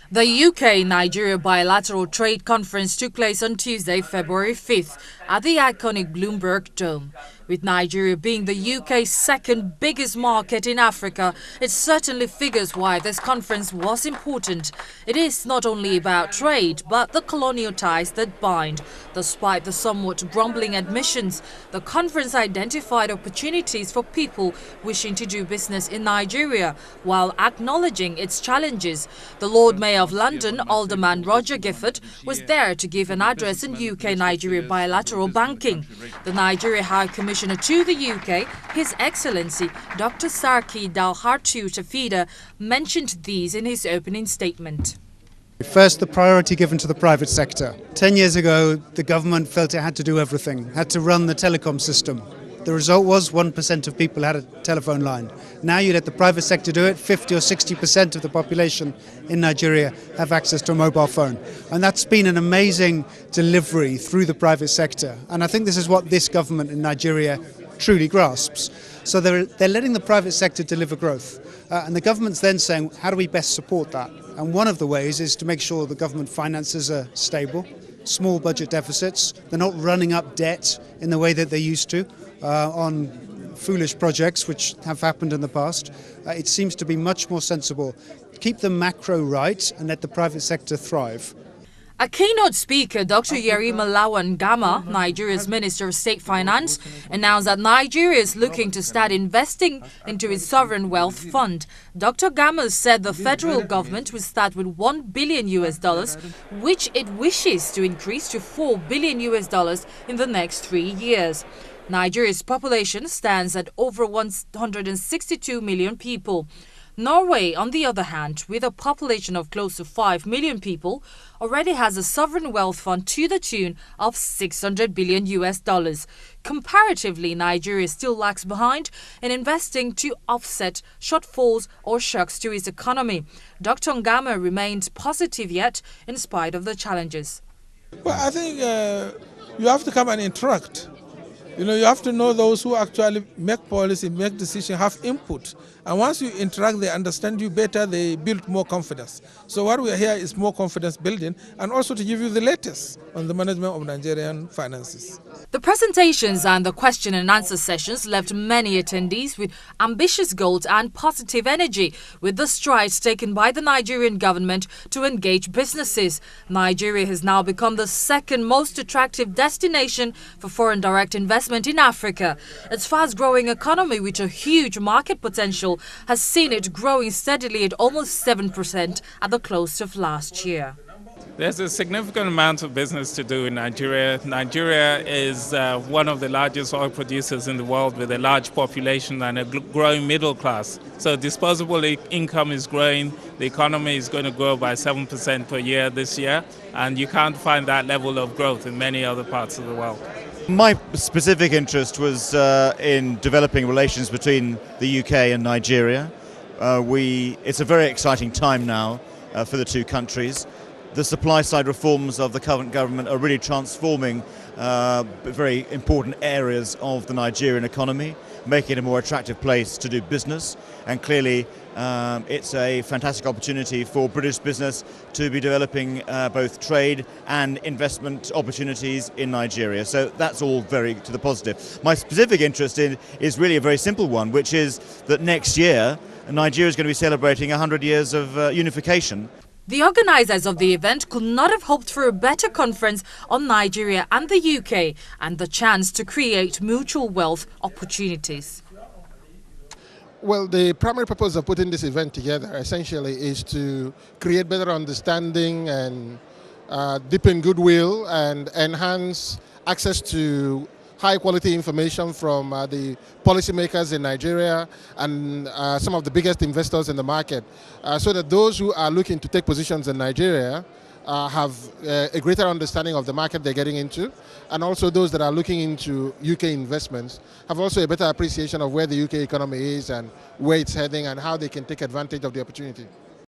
The UK-Nigeria Bilateral Trade Conference took place on Tuesday, February 5th at the iconic Bloomberg Dome. With Nigeria being the UK's second biggest market in Africa, it certainly figures why this conference was important. It is not only about trade, but the colonial ties that bind. Despite the somewhat grumbling admissions, the conference identified opportunities for people wishing to do business in Nigeria, while acknowledging its challenges. The Lord Mayor of London, Alderman Roger Gifford, was there to give an address in UK-Nigeria bilateral banking. The Nigeria High Commissioner to the UK, His Excellency Dr. Sarki Dalhartu Tafida, mentioned these in his opening statement. First, the priority given to the private sector. 10 years ago, the government felt it had to do everything, had to run the telecom system. The result was 1% of people had a telephone line. Now you let the private sector do it, 50 or 60% of the population in Nigeria have access to a mobile phone. And that's been an amazing delivery through the private sector. And I think this is what this government in Nigeria truly grasps. So they're letting the private sector deliver growth. And the government's then saying, how do we best support that? And one of the ways is to make sure the government finances are stable, small budget deficits. They're not running up debt in the way that they used to. On foolish projects which have happened in the past. It seems to be much more sensible. Keep the macro right and let the private sector thrive. A keynote speaker, Dr. Yerima Lawan Gama, Nigeria's Minister of State Finance, announced that Nigeria is looking to start investing into its sovereign wealth fund. Dr. Gama said the federal government will start with $1 billion, which it wishes to increase to $4 billion in the next 3 years. Nigeria's population stands at over 162 million people. Norway, on the other hand, with a population of close to 5 million people, already has a sovereign wealth fund to the tune of $600 billion. Comparatively, Nigeria still lags behind in investing to offset shortfalls or shocks to its economy. Dr. Ngama remains positive yet, in spite of the challenges. Well, I think you have to come and interact. You have to know those who actually make policy, make decisions, have input. And once you interact, they understand you better, they build more confidence. So what we are here is more confidence building and also to give you the latest on the management of Nigerian finances. The presentations and the question and answer sessions left many attendees with ambitious goals and positive energy with the strides taken by the Nigerian government to engage businesses. Nigeria has now become the second most attractive destination for foreign direct investment in Africa. Its fast-growing economy, with a huge market potential, has seen it growing steadily at almost 7% at the close of last year. There's a significant amount of business to do in Nigeria. Nigeria is one of the largest oil producers in the world with a large population and a growing middle class. So disposable income is growing. The economy is going to grow by 7% per year this year. And you can't find that level of growth in many other parts of the world. My specific interest was in developing relations between the UK and Nigeria. It's a very exciting time now for the two countries. The supply side reforms of the current government are really transforming very important areas of the Nigerian economy, making it a more attractive place to do business. And clearly it's a fantastic opportunity for British business to be developing both trade and investment opportunities in Nigeria. So that's all very to the positive. My specific interest is really a very simple one, which is that next year Nigeria is going to be celebrating 100 years of unification. The organisers of the event could not have hoped for a better conference on Nigeria and the UK and the chance to create mutual wealth opportunities. Well, the primary purpose of putting this event together essentially is to create better understanding and deepen goodwill and enhance access to high-quality information from the policymakers in Nigeria and some of the biggest investors in the market, so that those who are looking to take positions in Nigeria have a greater understanding of the market they're getting into, and also those that are looking into UK investments have also a better appreciation of where the UK economy is and where it's heading and how they can take advantage of the opportunity.